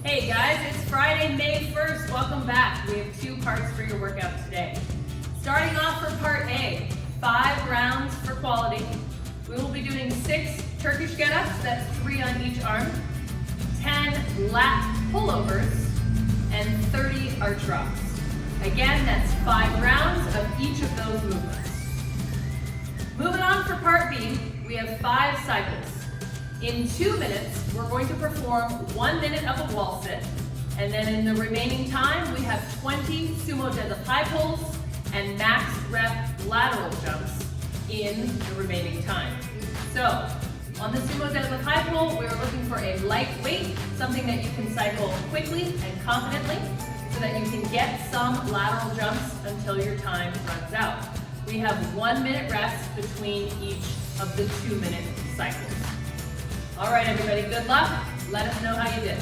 Hey guys, it's Friday, May 1st. Welcome back. We have 2 parts for your workout today. Starting off for part A, 5 rounds for quality. We will be doing 6 Turkish Get Ups, that's 3 on each arm, 10 Lat Pullovers, and 30 arch rocks. Again, that's 5 rounds of each of those movements. Moving on for part B, we have 5 cycles. In 2 minutes, we're going to perform 1 minute of a wall sit, and then in the remaining time, we have 20 Sumo deadlift high pulls and max rep lateral jumps in the remaining time. So, on the Sumo deadlift high pull, we're looking for a light weight, something that you can cycle quickly and confidently, so that you can get some lateral jumps until your time runs out. We have 1 minute rest between each of the 2 minute cycles. All right, everybody, good luck. Let us know how you did.